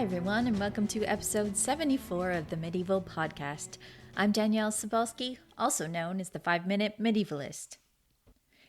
Hi, everyone, and welcome to episode 74 of the Medieval Podcast. I'm Danièle Sobalski, also known as the 5-Minute Medievalist.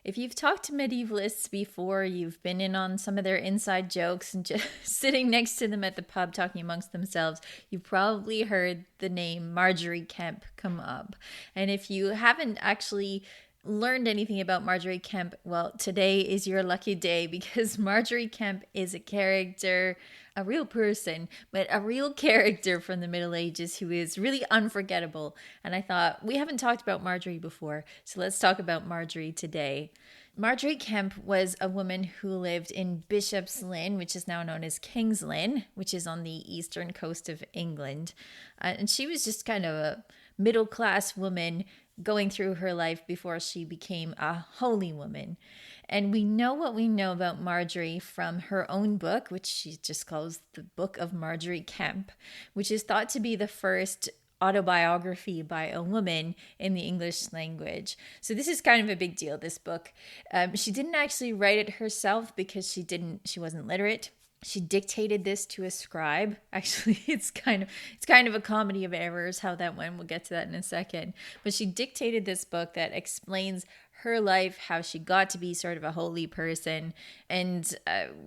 If you've talked to medievalists before, you've been in on some of their inside jokes and just sitting next to them at the pub talking amongst themselves, you've probably heard the name Margery Kempe come up. And if you haven't actually learned anything about Margery Kempe, well, today is your lucky day because Margery Kempe is a character, a real person, but a real character from the Middle Ages who is really unforgettable. And I thought, we haven't talked about Margery before, so let's talk about Margery today. Margery Kempe was a woman who lived in Bishop's Lynn, which is now known as King's Lynn, which is on the eastern coast of England. And she was just kind of a middle-class woman going through her life before she became a holy woman. And we know what we know about Margery from her own book, which she just calls the Book of Margery Kempe, which is thought to be the first autobiography by a woman in the English language. So this is kind of a big deal, this book. She didn't actually write it herself because she wasn't literate. She dictated this to a scribe. Actually, it's kind of a comedy of errors how that went. We'll get to that in a second. But she dictated this book that explains her life, how she got to be sort of a holy person, and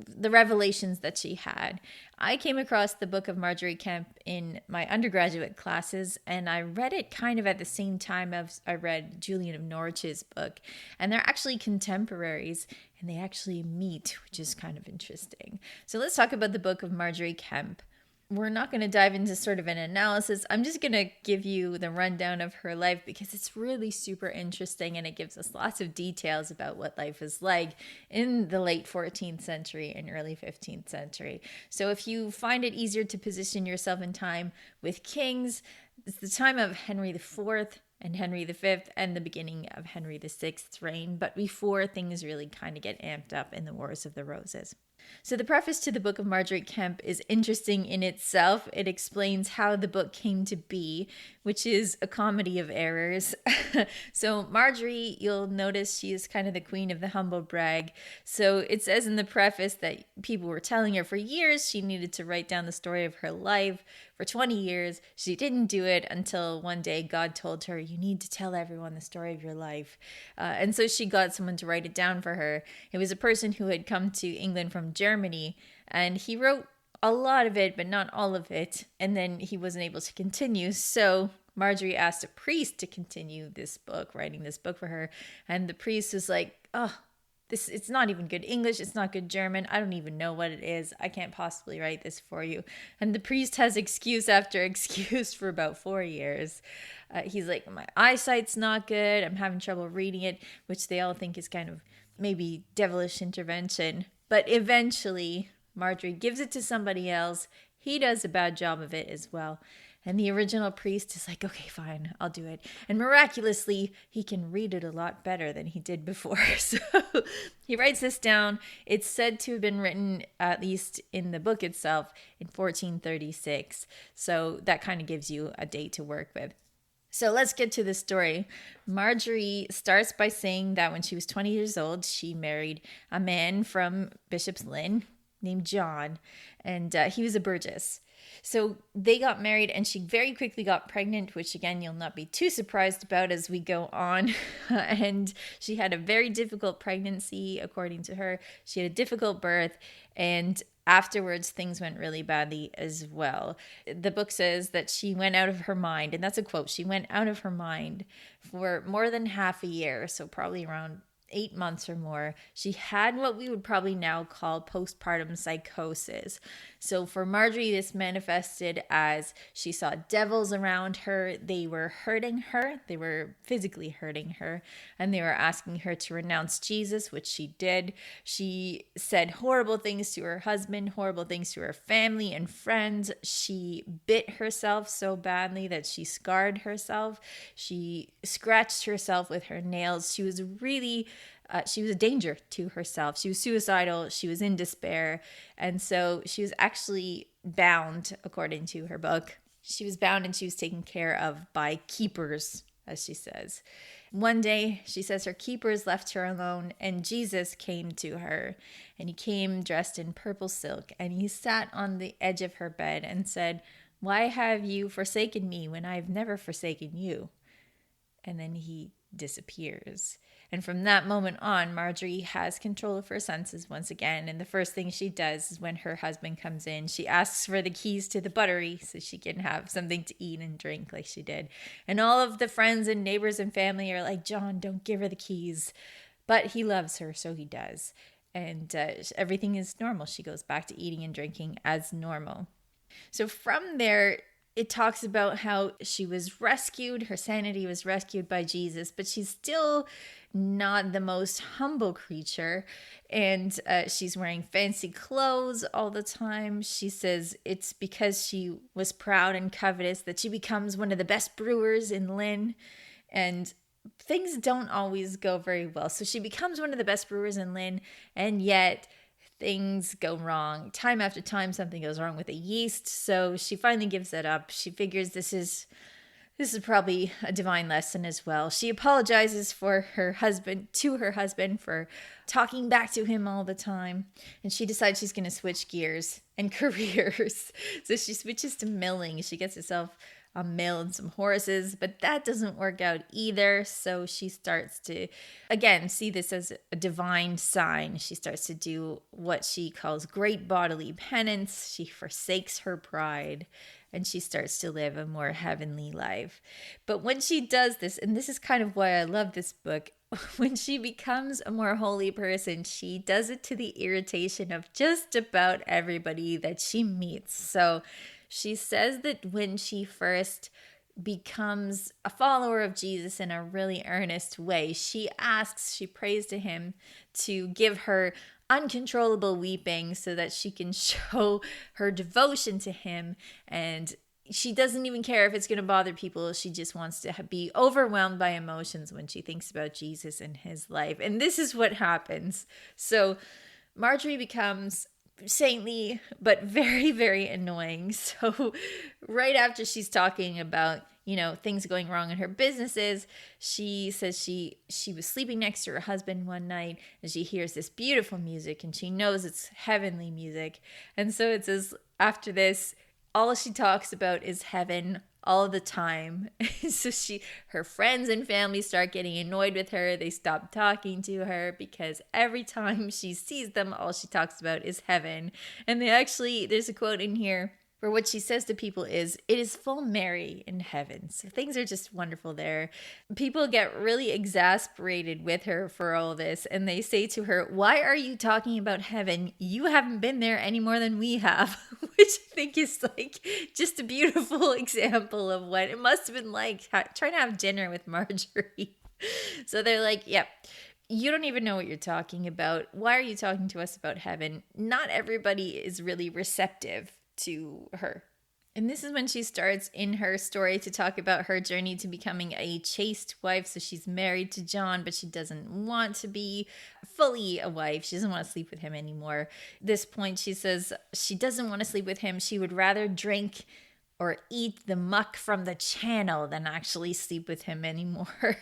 the revelations that she had. I came across the Book of Margery Kempe in my undergraduate classes, and I read it kind of at the same time as I read Julian of Norwich's book. And they're actually contemporaries, and they actually meet, which is kind of interesting. So let's talk about the Book of Margery Kempe. We're not going to dive into sort of an analysis. I'm just going to give you the rundown of her life because it's really super interesting and it gives us lots of details about what life was like in the late 14th century and early 15th century. So if you find it easier to position yourself in time with kings, it's the time of Henry IV and Henry V and the beginning of Henry VI's reign, but before things really kind of get amped up in the Wars of the Roses. So the preface to the Book of Margery Kempe is interesting in itself. It explains how the book came to be, which is a comedy of errors. So Margery, you'll notice she is kind of the queen of the humble brag. So it says in the preface that people were telling her for years she needed to write down the story of her life. For 20 years, she didn't do it until one day God told her, you need to tell everyone the story of your life. And so she got someone to write it down for her. It was a person who had come to England from Germany, and he wrote a lot of it, but not all of it. And then he wasn't able to continue. So Margery asked a priest to continue this book, writing this book for her. And the priest was like, oh, it's not even good English. It's not good German. I don't even know what it is. I can't possibly write this for you. And the priest has excuse after excuse for about 4 years. He's like, my eyesight's not good. I'm having trouble reading it, which they all think is kind of maybe devilish intervention. But eventually, Margery gives it to somebody else. He does a bad job of it as well. And the original priest is like, okay, fine, I'll do it. And miraculously, he can read it a lot better than he did before. So he writes this down. It's said to have been written, at least in the book itself, in 1436. So that kind of gives you a date to work with. So let's get to the story. Margery starts by saying that when she was 20 years old, she married a man from Bishop's Lynn named John, and he was a burgess. So they got married and she very quickly got pregnant, which again, you'll not be too surprised about as we go on. And she had a very difficult pregnancy, according to her. She had a difficult birth, and afterwards, things went really badly as well. The book says that she went out of her mind, and that's a quote. She went out of her mind for more than half a year, so probably around 8 months or more. She had what we would probably now call postpartum psychosis. So for Margery, this manifested as she saw devils around her. They were hurting her. They were physically hurting her. And they were asking her to renounce Jesus, which she did. She said horrible things to her husband, horrible things to her family and friends. She bit herself so badly that she scarred herself. She scratched herself with her nails. She was a danger to herself. She was suicidal. She was in despair. And so she was actually bound, according to her book. She was bound and she was taken care of by keepers, as she says. One day, she says her keepers left her alone, and Jesus came to her. And he came dressed in purple silk, and he sat on the edge of her bed and said, "Why have you forsaken me when I have never forsaken you?" And then he disappears. And from that moment on, Margery has control of her senses once again. And the first thing she does is when her husband comes in, she asks for the keys to the buttery so she can have something to eat and drink like she did. And all of the friends and neighbors and family are like, "John, don't give her the keys." But he loves her, so he does. And everything is normal. She goes back to eating and drinking as normal. So from there, it talks about how she was rescued, her sanity was rescued by Jesus, but she's still not the most humble creature. And she's wearing fancy clothes all the time. She says it's because she was proud and covetous that she becomes one of the best brewers in Lynn. And things don't always go very well. So she becomes one of the best brewers in Lynn, and yet things go wrong. Time after time, something goes wrong with the yeast. So she finally gives that up. She figures this is probably a divine lesson as well. She apologizes to her husband for talking back to him all the time. And she decides she's going to switch gears and careers. So she switches to milling. She gets herself a mill and some horses, but that doesn't work out either. So she starts to, again, see this as a divine sign. She starts to do what she calls great bodily penance. She forsakes her pride and she starts to live a more heavenly life. But when she does this, and this is kind of why I love this book, when she becomes a more holy person, she does it to the irritation of just about everybody that she meets. So she says that when she first becomes a follower of Jesus in a really earnest way, she prays to him to give her uncontrollable weeping so that she can show her devotion to him. And she doesn't even care if it's going to bother people. She just wants to be overwhelmed by emotions when she thinks about Jesus and his life. And this is what happens. So Margery becomes saintly, but very, very annoying. So right after she's talking about, things going wrong in her businesses, she says she was sleeping next to her husband one night and she hears this beautiful music and she knows it's heavenly music. And so it says after this, all she talks about is heaven all the time. So her friends and family start getting annoyed with her. They stop talking to her because every time she sees them, all she talks about is heaven. And there's a quote in here where what she says to people is, "It is full merry in heaven." So things are just wonderful there. People get really exasperated with her for all this. And they say to her, "Why are you talking about heaven? You haven't been there any more than we have." Which I think is just a beautiful example of what it must have been like trying to have dinner with Margery. So they're like, "Yep. You don't even know what you're talking about. Why are you talking to us about heaven?" Not everybody is really receptive to her. And this is when she starts in her story to talk about her journey to becoming a chaste wife. So she's married to John, but she doesn't want to be fully a wife. She doesn't want to sleep with him anymore. At this point, she says she doesn't want to sleep with him. She would rather drink or eat the muck from the channel than actually sleep with him anymore.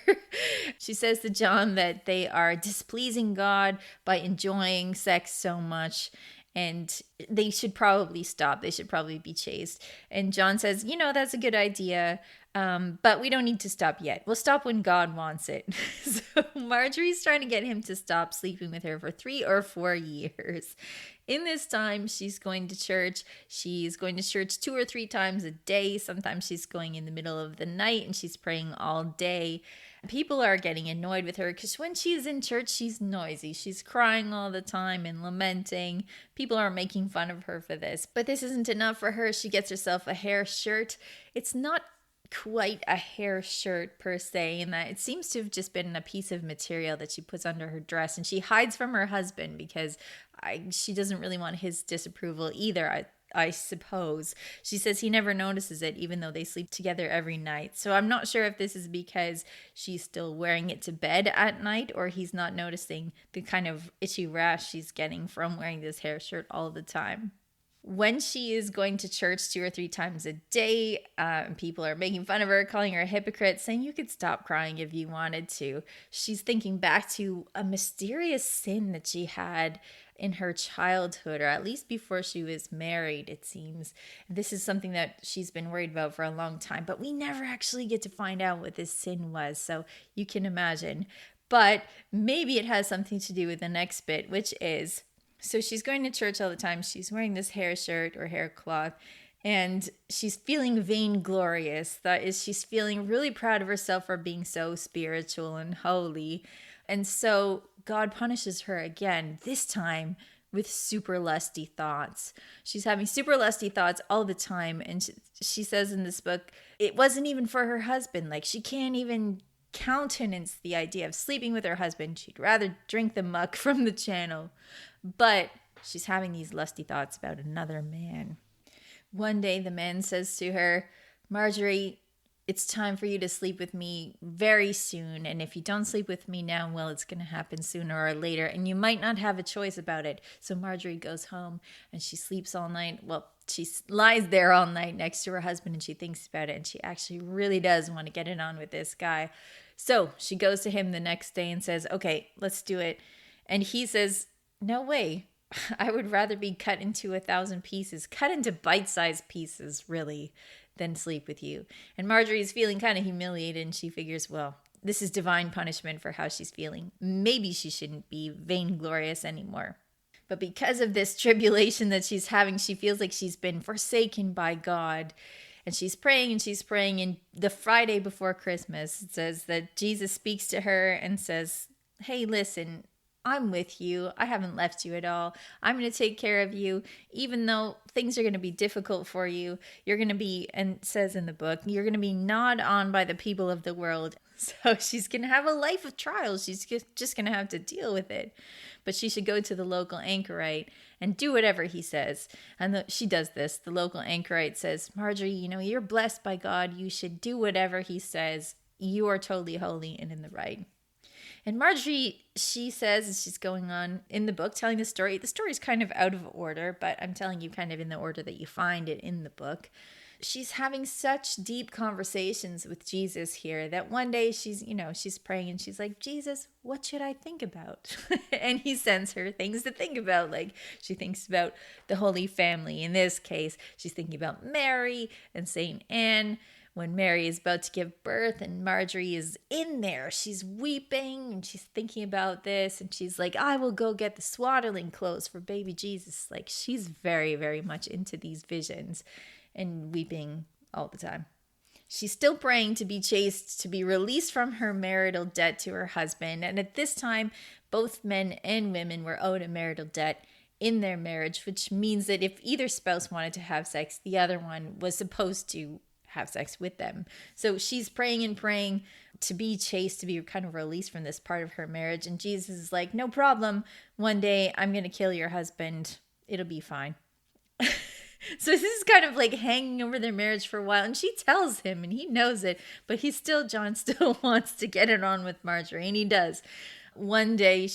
She says to John that they are displeasing God by enjoying sex so much, and they should probably stop. They should probably be chaste. And John says, that's a good idea, but we don't need to stop yet. We'll stop when God wants it. So Margery's trying to get him to stop sleeping with her for 3 or 4 years. In this time, she's going to church. She's going to church 2 or 3 times a day. Sometimes she's going in the middle of the night and she's praying all day. People are getting annoyed with her because when she's in church, she's noisy. She's crying all the time and lamenting. People are making fun of her for this. But this isn't enough for her. She gets herself a hair shirt. It's not quite a hair shirt per se, in that it seems to have just been a piece of material that she puts under her dress, and she hides from her husband because she doesn't really want his disapproval either, I suppose. She says he never notices it, even though they sleep together every night. So I'm not sure if this is because she's still wearing it to bed at night, or he's not noticing the kind of itchy rash she's getting from wearing this hair shirt all the time. when she is going to church 2 or 3 times a day, people are making fun of her, calling her a hypocrite, saying you could stop crying if you wanted to. She's thinking back to a mysterious sin that she had in her childhood, or at least before she was married, it seems. This is something that she's been worried about for a long time, but we never actually get to find out what this sin was, so you can imagine. But maybe it has something to do with the next bit, which is, so she's going to church all the time. She's wearing this hair shirt or hair cloth, and she's feeling vainglorious. That is, she's feeling really proud of herself for being so spiritual and holy. And so God punishes her again, this time with super lusty thoughts. She's having super lusty thoughts all the time. And she says in this book, it wasn't even for her husband. Like, she can't even countenance the idea of sleeping with her husband. She'd rather drink the muck from the channel. But she's having these lusty thoughts about another man. One day the man says to her, Margery, it's time for you to sleep with me very soon. And if you don't sleep with me now, well, it's going to happen sooner or later. And you might not have a choice about it. So Margery goes home and she sleeps all night. Well, she lies there all night next to her husband and she thinks about it. And she actually really does want to get it on with this guy. So she goes to him the next day and says, okay, let's do it. And he says, no way. I would rather be cut into 1,000 pieces, cut into bite-sized pieces, really, than sleep with you. And Margery is feeling kind of humiliated, and she figures, well, this is divine punishment for how she's feeling. Maybe she shouldn't be vainglorious anymore. But because of this tribulation that she's having, she feels like she's been forsaken by God. And she's praying and she's praying. And the Friday before Christmas, it says that Jesus speaks to her and says, hey, listen, I'm with you. I haven't left you at all. I'm going to take care of you. Even though things are going to be difficult for you, you're going to be, and it says in the book, you're going to be gnawed on by the people of the world. So she's going to have a life of trials. She's just going to have to deal with it. But she should go to the local anchorite and do whatever he says. And she does this. The local anchorite says, Margery, you're blessed by God. You should do whatever he says. You are totally holy and in the right. And Margery, she says, as she's going on in the book, telling the story is kind of out of order, but I'm telling you kind of in the order that you find it in the book. She's having such deep conversations with Jesus here that one day she's praying and she's like, Jesus, what should I think about? And he sends her things to think about. Like, she thinks about the Holy Family. In this case, she's thinking about Mary and Saint Anne. When Mary is about to give birth and Margery is in there, she's weeping and she's thinking about this and she's like, I will go get the swaddling clothes for baby Jesus. Like, she's very, very much into these visions and weeping all the time. She's still praying to be chaste, to be released from her marital debt to her husband. And at this time, both men and women were owed a marital debt in their marriage, which means that if either spouse wanted to have sex, the other one was supposed to have sex with them. So she's praying and praying to be chaste, to be kind of released from this part of her marriage. And Jesus is like, no problem. One day I'm going to kill your husband. It'll be fine. So this is kind of like hanging over their marriage for a while. And she tells him and he knows it, but John still wants to get it on with Margery, and he does. One day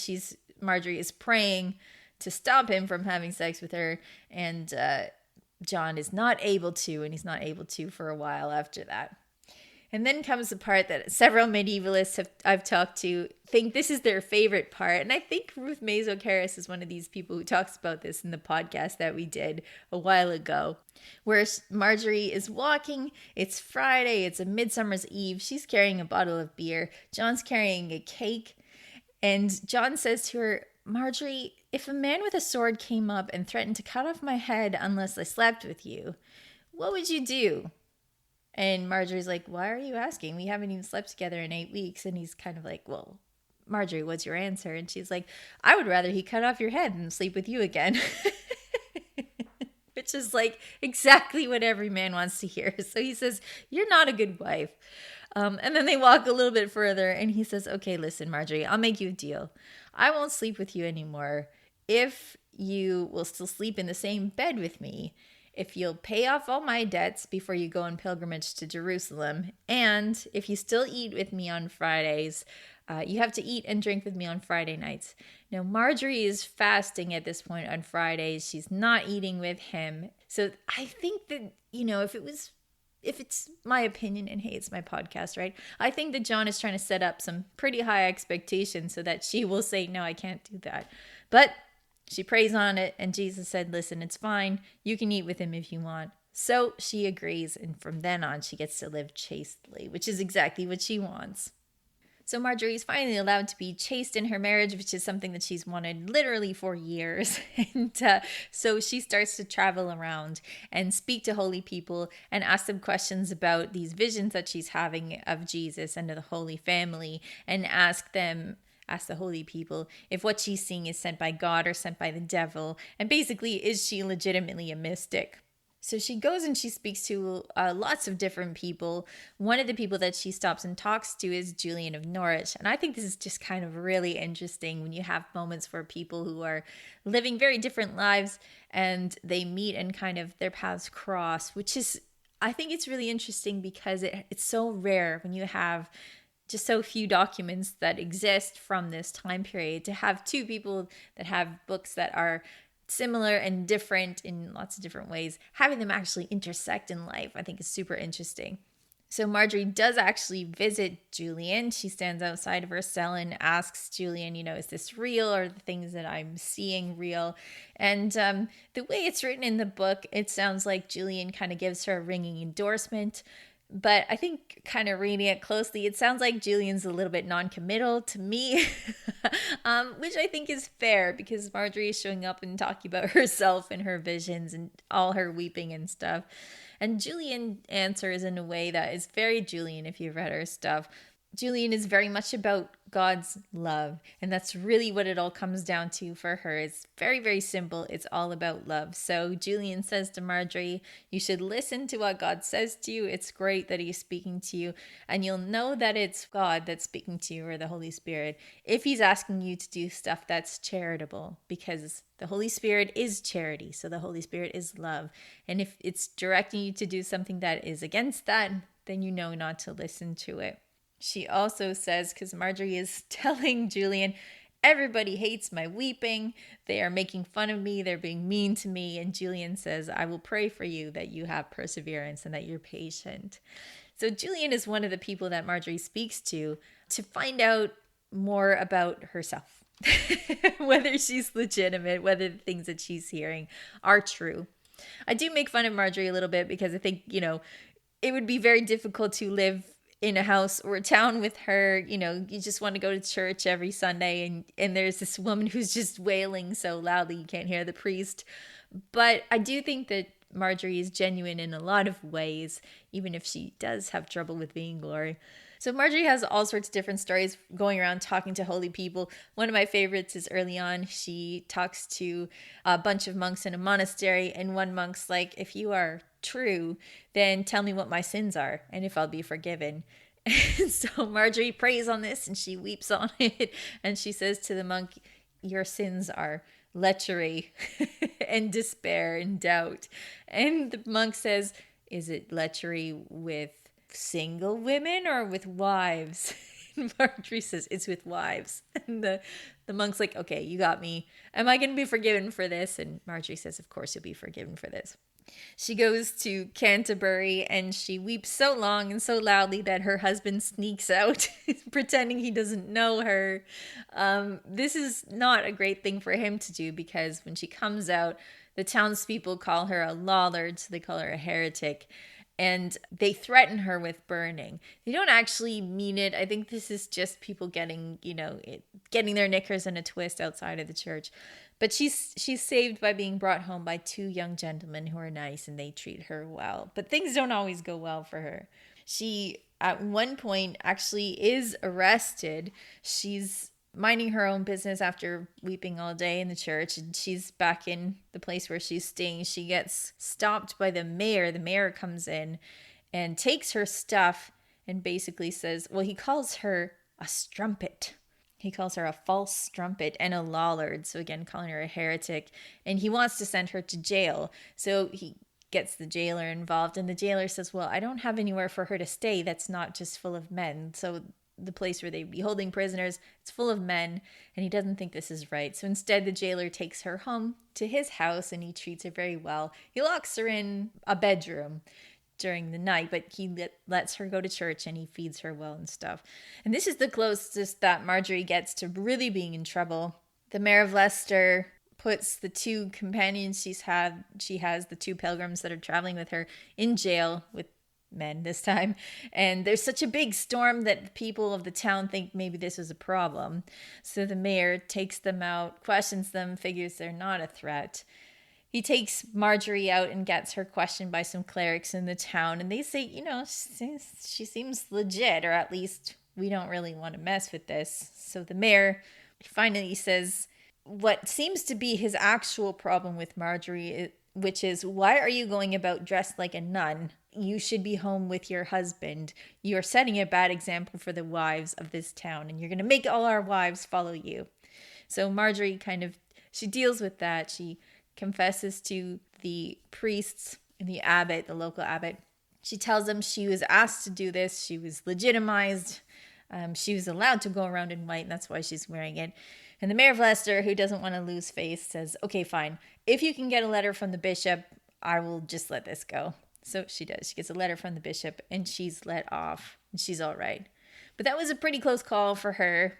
Margery is praying to stop him from having sex with her, and John is not able to, and he's not able to for a while after that. And then comes the part that several medievalists I've talked to think this is their favorite part. And I think Ruth Mazo-Karras is one of these people who talks about this in the podcast that we did a while ago, where Margery is walking. It's Friday. It's a Midsummer's Eve. She's carrying a bottle of beer. John's carrying a cake. And John says to her, Margery, if a man with a sword came up and threatened to cut off my head unless I slept with you, what would you do? And Margery's like, why are you asking? We haven't even slept together in 8 weeks. And he's kind of like, well, Margery, what's your answer? And she's like, I would rather he cut off your head than sleep with you again. Which is like exactly what every man wants to hear. So he says, you're not a good wife. And then they walk a little bit further and he says, okay, listen, Margery, I'll make you a deal. I won't sleep with you anymore if you will still sleep in the same bed with me, if you'll pay off all my debts before you go on pilgrimage to Jerusalem, and if you still eat with me on Fridays, You have to eat and drink with me on Friday nights. Now, Margery is fasting at this point on Fridays. She's not eating with him. So I think that, if it's my opinion, and hey, it's my podcast, right? I think that John is trying to set up some pretty high expectations so that she will say, no, I can't do that. But she prays on it, and Jesus said, listen, it's fine. You can eat with him if you want. So she agrees, and from then on, she gets to live chastely, which is exactly what she wants. So Margery is finally allowed to be chaste in her marriage, which is something that she's wanted literally for years. And so she starts to travel around and speak to holy people and ask them questions about these visions that she's having of Jesus and of the Holy Family, and ask the holy people if what she's seeing is sent by God or sent by the devil. And basically, is she legitimately a mystic? So she goes and she speaks to lots of different people. One of the people that she stops and talks to is Julian of Norwich. And I think this is just kind of really interesting when you have moments where people who are living very different lives and they meet and kind of their paths cross, which is, I think it's really interesting because it's so rare when you have just so few documents that exist from this time period, to have two people that have books that are similar and different in lots of different ways, having them actually intersect in life, I think is super interesting. So Margery does actually visit Julian. She stands outside of her cell and asks Julian, is this real? Are the things that I'm seeing real? And the way it's written in the book, it sounds like Julian kind of gives her a ringing endorsement. But I think kind of reading it closely, it sounds like Julian's a little bit non-committal to me, which I think is fair because Margery is showing up and talking about herself and her visions and all her weeping and stuff. And Julian answers in a way that is very Julian if you've read her stuff. Julian is very much about God's love, and that's really what it all comes down to for her. It's very, very simple. It's all about love. So Julian says to Margery, you should listen to what God says to you. It's great that he's speaking to you, and you'll know that it's God that's speaking to you, or the Holy Spirit, if he's asking you to do stuff that's charitable, because the Holy Spirit is charity. So the Holy Spirit is love. And if it's directing you to do something that is against that, then you know not to listen to it. She also says, because Margery is telling Julian, everybody hates my weeping. They are making fun of me. They're being mean to me. And Julian says, I will pray for you that you have perseverance and that you're patient. So Julian is one of the people that Margery speaks to find out more about herself, whether she's legitimate, whether the things that she's hearing are true. I do make fun of Margery a little bit because I think, it would be very difficult to live in a house or a town with her. You just want to go to church every Sunday and there's this woman who's just wailing so loudly you can't hear the priest. But I do think that Margery is genuine in a lot of ways, even if she does have trouble with being glory. So Margery has all sorts of different stories going around talking to holy people. One of my favorites is early on, she talks to a bunch of monks in a monastery, and one monk's like, if you are true, then tell me what my sins are and if I'll be forgiven. And so Margery prays on this and she weeps on it, and she says to the monk, your sins are lechery and despair and doubt. And the monk says, is it lechery with single women or with wives? And Margery says, it's with wives. And the monk's like, okay, you got me. Am I going to be forgiven for this? And Margery says, of course you'll be forgiven for this. She goes to Canterbury and she weeps so long and so loudly that her husband sneaks out, pretending he doesn't know her. This is not a great thing for him to do, because when she comes out, the townspeople call her a lollard, so they call her a heretic. And they threaten her with burning. They don't actually mean it. I think this is just people getting their knickers in a twist outside of the church. But she's saved by being brought home by two young gentlemen who are nice and they treat her well. But things don't always go well for her. She, at one point, actually is arrested. She's minding her own business after weeping all day in the church, and she's back in the place where she's staying. She gets stopped by the mayor. The mayor comes in and takes her stuff and basically says, well, he calls her a strumpet. He calls her a false strumpet and a lollard. So again, calling her a heretic. And he wants to send her to jail. So he gets the jailer involved, and the jailer says, well, I don't have anywhere for her to stay that's not just full of men. So the place where they'd be holding prisoners. It's full of men, and he doesn't think this is right. So instead, the jailer takes her home to his house, and he treats her very well. He locks her in a bedroom during the night, but he lets her go to church, and he feeds her well and stuff. And this is the closest that Margery gets to really being in trouble. The mayor of Leicester puts the two companions she has, the two pilgrims that are traveling with her, in jail with men this time. And there's such a big storm that people of the town think maybe this was a problem. So the mayor takes them out, questions them, figures they're not a threat. He takes Margery out and gets her questioned by some clerics in the town. And they say, she seems legit, or at least we don't really want to mess with this. So the mayor finally says what seems to be his actual problem with Margery, which is, why are you going about dressed like a nun? You should be home with your husband. You are setting a bad example for the wives of this town, and you're going to make all our wives follow you. So Margery she deals with that. She confesses to the priests and the abbot, the local abbot. She tells them she was asked to do this. She was legitimized. She was allowed to go around in white, and that's why she's wearing it. And the mayor of Leicester, who doesn't want to lose face, says, okay, fine. If you can get a letter from the bishop, I will just let this go. So she does. She gets a letter from the bishop, and she's let off, and she's all right. But that was a pretty close call for her.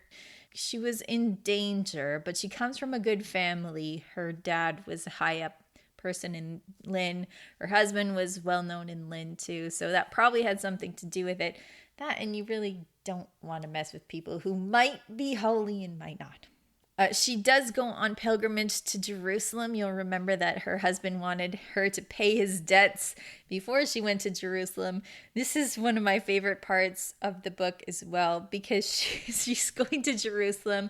She was in danger, but she comes from a good family. Her dad was a high-up person in Lynn. Her husband was well-known in Lynn, too, so that probably had something to do with it. That, and you really don't want to mess with people who might be holy and might not. She does go on pilgrimage to Jerusalem. You'll remember that her husband wanted her to pay his debts before she went to Jerusalem. This is one of my favorite parts of the book as well, because she's going to Jerusalem.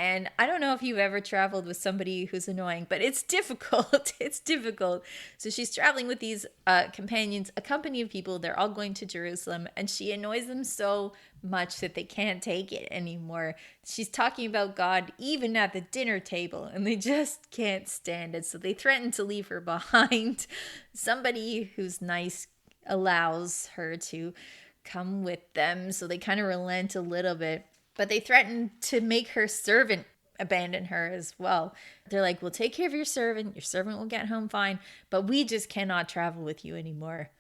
And I don't know if you've ever traveled with somebody who's annoying, but it's difficult. It's difficult. So she's traveling with these companions, a company of people. They're all going to Jerusalem, and she annoys them so much that they can't take it anymore. She's talking about God even at the dinner table, and they just can't stand it. So they threaten to leave her behind. Somebody who's nice allows her to come with them, so they kind of relent a little bit. But they threaten to make her servant abandon her as well. They're like, we'll take care of your servant will get home fine, but we just cannot travel with you anymore.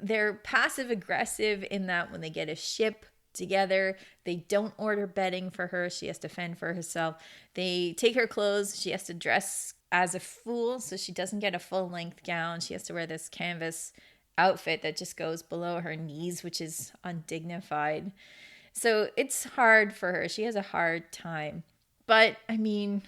They're passive aggressive in that when they get a ship together, they don't order bedding for her. She has to fend for herself. They take her clothes. She has to dress as a fool, so she doesn't get a full-length gown. She has to wear this canvas outfit that just goes below her knees, which is undignified. So it's hard for her. She has a hard time. But, I mean,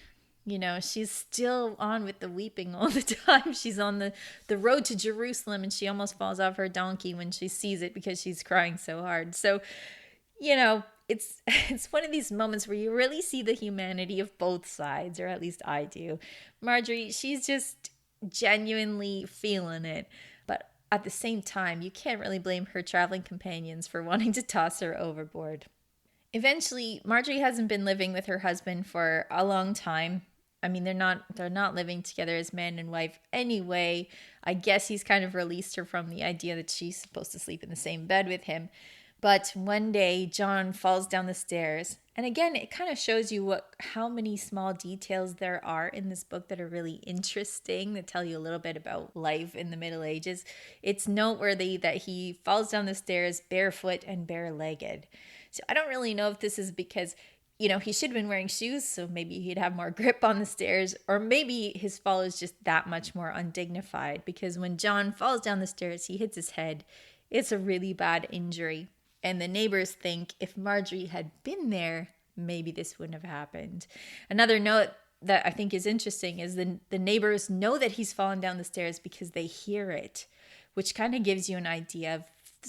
she's still on with the weeping all the time. She's on the road to Jerusalem, and she almost falls off her donkey when she sees it because she's crying so hard. So, it's one of these moments where you really see the humanity of both sides, or at least I do. Margery, she's just genuinely feeling it. But at the same time, you can't really blame her traveling companions for wanting to toss her overboard. Eventually, Margery hasn't been living with her husband for a long time. I mean, they're not living together as man and wife anyway. I guess he's kind of released her from the idea that she's supposed to sleep in the same bed with him. But one day, John falls down the stairs. And again, it kind of shows you how many small details there are in this book that are really interesting, that tell you a little bit about life in the Middle Ages. It's noteworthy that he falls down the stairs barefoot and bare-legged. So I don't really know if this is because, he should have been wearing shoes, so maybe he'd have more grip on the stairs, or maybe his fall is just that much more undignified, because when John falls down the stairs, he hits his head. It's a really bad injury. And the neighbors think if Margery had been there, maybe this wouldn't have happened. Another note that I think is interesting is the neighbors know that he's fallen down the stairs because they hear it, which kind of gives you an idea of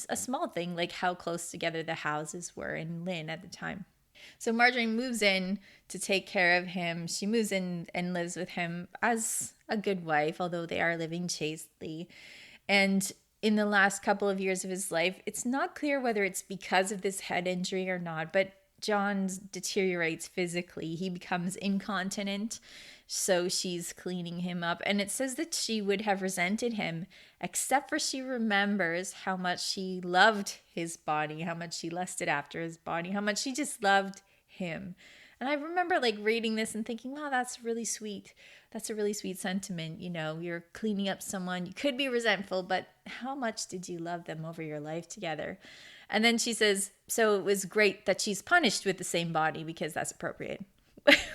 a small thing like how close together the houses were in Lynn at the time. So Margery moves in to take care of him. She moves in and lives with him as a good wife, although they are living chastely. And in the last couple of years of his life, it's not clear whether it's because of this head injury or not, but John deteriorates physically. He becomes incontinent. So she's cleaning him up. And it says that she would have resented him, except for she remembers how much she loved his body, how much she lusted after his body, how much she just loved him. And I remember like reading this and thinking, wow, that's really sweet. That's a really sweet sentiment. You know, you're cleaning up someone. You could be resentful, but how much did you love them over your life together? And then she says, so it was great that she's punished with the same body because that's appropriate.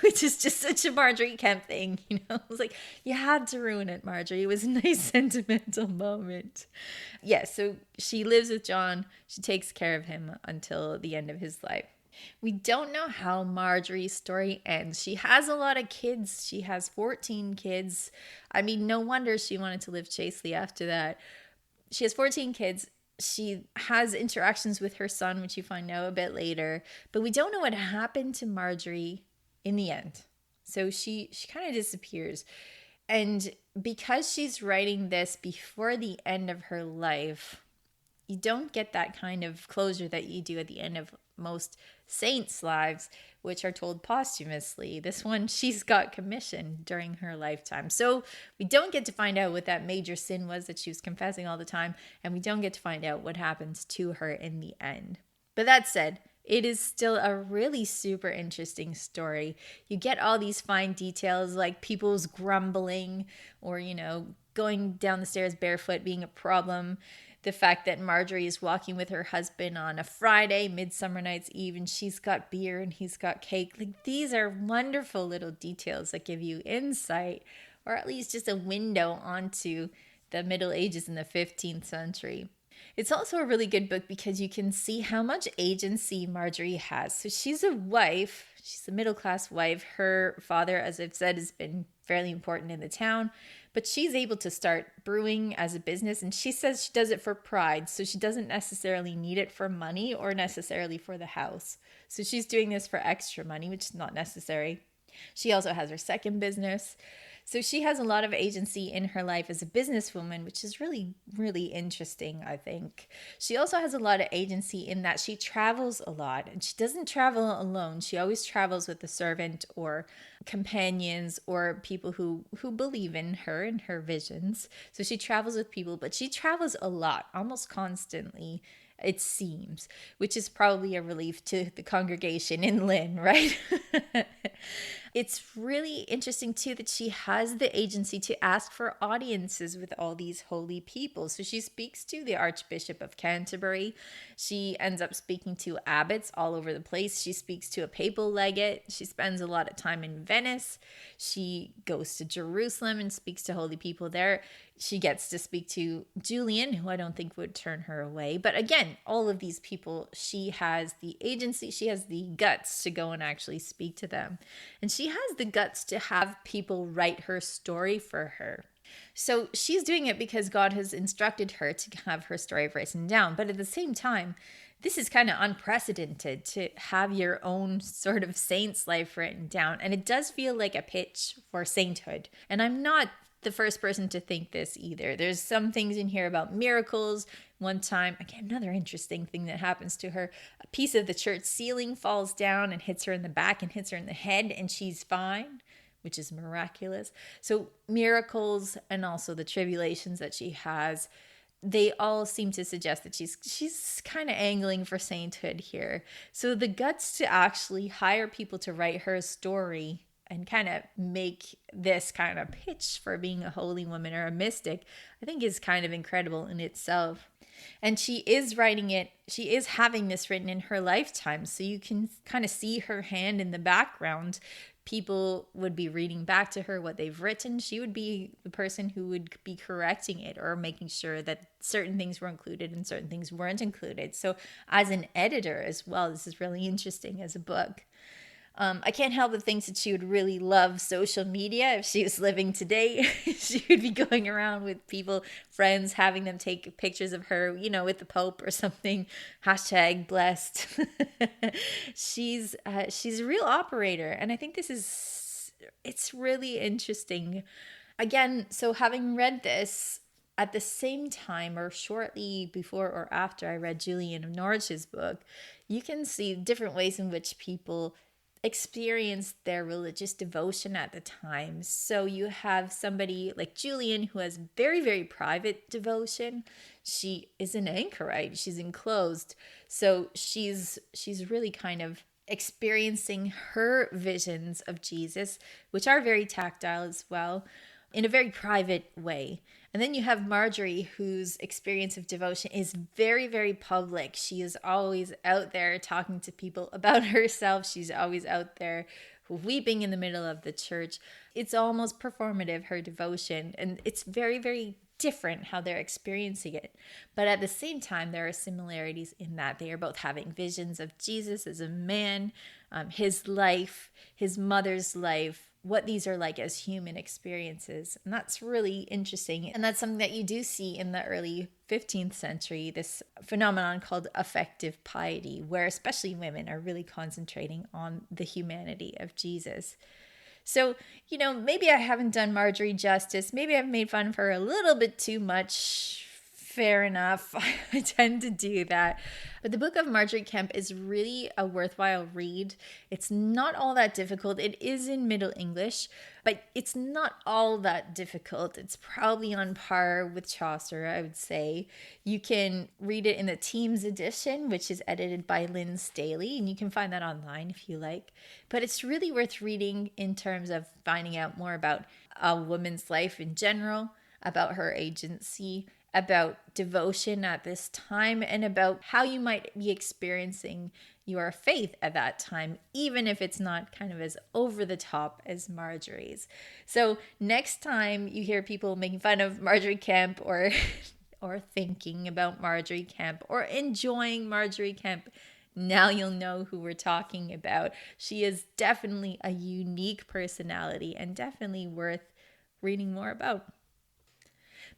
Which is just such a Margery Kempe thing, you know? It was like, you had to ruin it, Margery. It was a nice sentimental moment. Yeah, so she lives with John. She takes care of him until the end of his life. We don't know how Margery's story ends. She has a lot of kids. She has 14 kids. I mean, no wonder she wanted to live chastely after that. She has 14 kids. She has interactions with her son, which you find out a bit later. But we don't know what happened to Margery in the end. So she kind of disappears. And because she's writing this before the end of her life, you don't get that kind of closure that you do at the end of most saints' lives, which are told posthumously. This one, she's got commissioned during her lifetime. So we don't get to find out what that major sin was that she was confessing all the time, and we don't get to find out what happens to her in the end. But that said, it is still a really super interesting story. You get all these fine details like people's grumbling or, you know, going down the stairs barefoot being a problem. The fact that Margery is walking with her husband on a Friday, Midsummer Night's Eve, and she's got beer and he's got cake. Like, these are wonderful little details that give you insight, or at least just a window onto the Middle Ages in the 15th century. It's also a really good book because you can see how much agency Margery has. So she's a wife. She's a middle-class wife. Her father, as I've said, has been fairly important in the town. But she's able to start brewing as a business. And she says she does it for pride. So she doesn't necessarily need it for money or necessarily for the house. So she's doing this for extra money, which is not necessary. She also has her second business. So she has a lot of agency in her life as a businesswoman, which is really, really interesting, I think. She also has a lot of agency in that she travels a lot, and she doesn't travel alone. She always travels with a servant or companions or people who believe in her and her visions. So she travels with people, but she travels a lot, almost constantly, it seems, which is probably a relief to the congregation in Lynn, right? It's really interesting too that she has the agency to ask for audiences with all these holy people. So she speaks to the Archbishop of Canterbury. She ends up speaking to abbots all over the place. She speaks to a papal legate. She spends a lot of time in Venice. She goes to Jerusalem and speaks to holy people there. She gets to speak to Julian, who I don't think would turn her away. But again, all of these people, she has the agency, she has the guts to go and actually speak to them. And she has the guts to have people write her story for her. So she's doing it because God has instructed her to have her story written down. But at the same time, this is kind of unprecedented to have your own sort of saint's life written down. And it does feel like a pitch for sainthood. And I'm not the first person to think this either. There's some things in here about miracles. One time, again, another interesting thing that happens to her, a piece of the church ceiling falls down and hits her in the back and hits her in the head, and she's fine, which is miraculous. So miracles and also the tribulations that she has, they all seem to suggest that she's kind of angling for sainthood here. So the guts to actually hire people to write her story and kind of make this kind of pitch for being a holy woman or a mystic, I think is kind of incredible in itself. And she is writing it, she is having this written in her lifetime. So you can kind of see her hand in the background. People would be reading back to her what they've written. She would be the person who would be correcting it or making sure that certain things were included and certain things weren't included. So as an editor as well, this is really interesting as a book. I can't help but think that she would really love social media. If she was living today, she would be going around with people, friends, having them take pictures of her, you know, with the Pope or something. #blessed. She's a real operator. And I think it's really interesting. Again, so having read this, at the same time, or shortly before or after I read Julian of Norwich's book, you can see different ways in which people experience their religious devotion at the time. So you have somebody like Julian who has very, very private devotion. She is an anchorite. She's enclosed. So she's really kind of experiencing her visions of Jesus, which are very tactile as well, in a very private way. And then you have Margery, whose experience of devotion is very, very public. She is always out there talking to people about herself. She's always out there weeping in the middle of the church. It's almost performative, her devotion. And it's very, very different how they're experiencing it. But at the same time, there are similarities in that they are both having visions of Jesus as a man, his life, his mother's life, what these are like as human experiences. And that's really interesting. And that's something that you do see in the early 15th century, this phenomenon called affective piety, where especially women are really concentrating on the humanity of Jesus. So, maybe I haven't done Margery justice. Maybe I've made fun of her a little bit too much. Fair enough. I tend to do that. But the book of Margery Kempe is really a worthwhile read. It's not all that difficult. It is in Middle English, but it's not all that difficult. It's probably on par with Chaucer, I would say. You can read it in the Teams edition, which is edited by Lynn Staley, and you can find that online if you like. But it's really worth reading in terms of finding out more about a woman's life in general, about her agency, about devotion at this time, and about how you might be experiencing your faith at that time, even if it's not kind of as over the top as Margery's. So next time you hear people making fun of Margery Kempe or thinking about Margery Kempe or enjoying Margery Kempe, now you'll know who we're talking about. She is definitely a unique personality and definitely worth reading more about.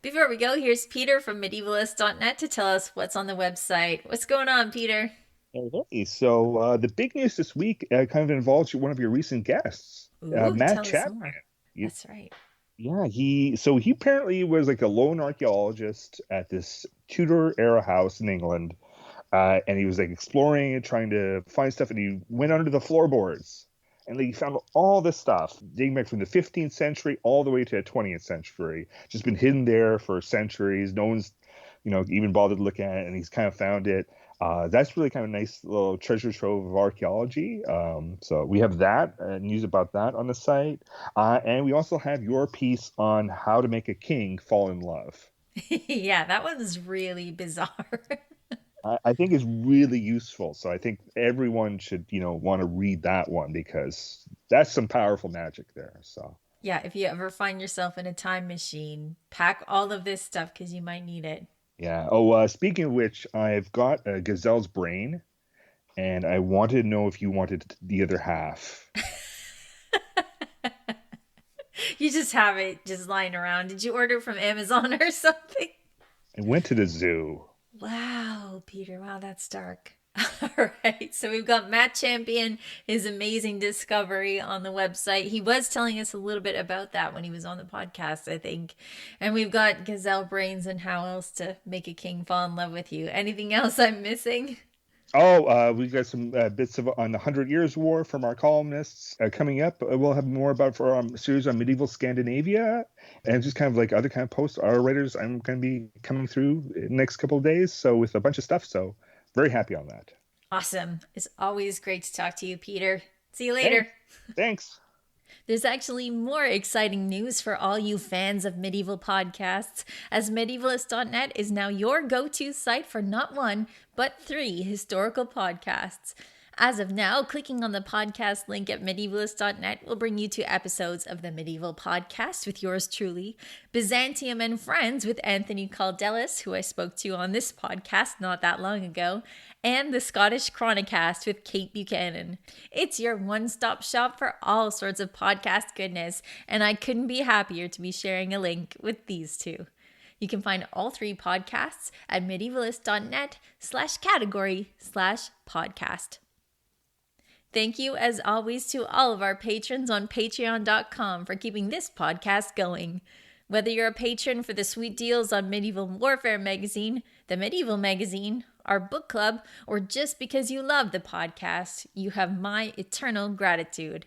Before we go, here's Peter from medievalist.net to tell us what's on the website. What's going on, Peter? Hey, so the big news this week kind of involves one of your recent guests, Ooh, Matt tell us Chapman. more. You, That's right. yeah, he apparently was like a lone archaeologist at this Tudor era house in England, and he was like exploring and trying to find stuff, and he went under the floorboards, and like, he found all this stuff dating back from the 15th century all the way to the 20th century, just been hidden there for centuries. No one's even bothered to look at it, and he's kind of found it. That's really kind of a nice little treasure trove of archaeology. So we have that news about that on the site. And we also have your piece on how to make a king fall in love. Yeah, that one's really bizarre. I think is really useful. So I think everyone should, want to read that one because that's some powerful magic there. So Yeah, if you ever find yourself in a time machine, pack all of this stuff because you might need it. yeah. Oh, speaking of which, I've got a gazelle's brain, and I wanted to know if you wanted the other half. You just have it just lying around. Did you order from Amazon or something? I went to the zoo. Wow, Peter. Wow, that's dark. All right. So we've got Matt Champion, his amazing discovery on the website. He was telling us a little bit about that when he was on the podcast, I think. And we've got Gazelle Brains and how else to make a king fall in love with you. Anything else I'm missing? Oh, we've got some bits of on the Hundred Years' War from our columnists coming up. We'll have more about for our series on medieval Scandinavia, and just kind of like other kind of posts our writers. I'm going to be coming through in the next couple of days, so with a bunch of stuff. So very happy on that. Awesome. It's always great to talk to you, Peter. See you later. Thanks. Thanks. There's actually more exciting news for all you fans of medieval podcasts, as medievalist.net is now your go-to site for not one, but 3 historical podcasts. As of now, clicking on the podcast link at medievalist.net will bring you to episodes of the Medieval Podcast with yours truly, Byzantium and Friends with Anthony Caldelis, who I spoke to on this podcast not that long ago, and the Scottish Chronicast with Kate Buchanan. It's your one-stop shop for all sorts of podcast goodness, and I couldn't be happier to be sharing a link with these 2. You can find all 3 podcasts at medievalist.net/category/podcast. Thank you, as always, to all of our patrons on patreon.com for keeping this podcast going. Whether you're a patron for the sweet deals on Medieval Warfare magazine, the Medieval magazine, our book club, or just because you love the podcast, you have my eternal gratitude.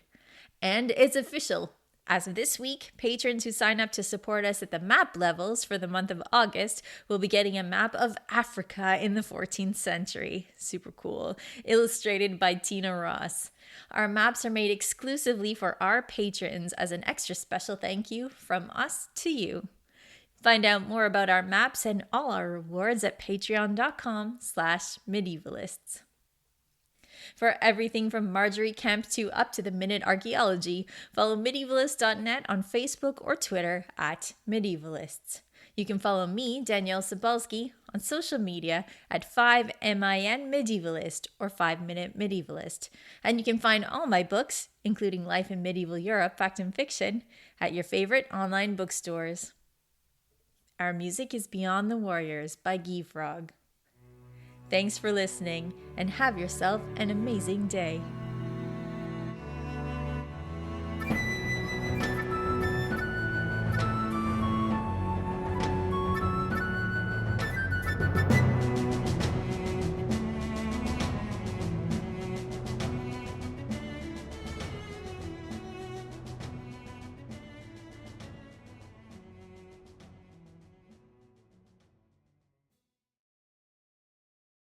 And it's official. As of this week, patrons who sign up to support us at the map levels for the month of August will be getting a map of Africa in the 14th century. Super cool. Illustrated by Tina Ross. Our maps are made exclusively for our patrons as an extra special thank you from us to you. Find out more about our maps and all our rewards at patreon.com/medievalists. For everything from Margery Kempe to up-to-the-minute archaeology, follow medievalist.net on Facebook or Twitter at medievalists. You can follow me, Danièle Cebulski, on social media at 5MIN-medievalist or 5-minute medievalist. And you can find all my books, including Life in Medieval Europe, Fact and Fiction, at your favorite online bookstores. Our music is Beyond the Warriors by Guy Frog. Thanks for listening, and have yourself an amazing day.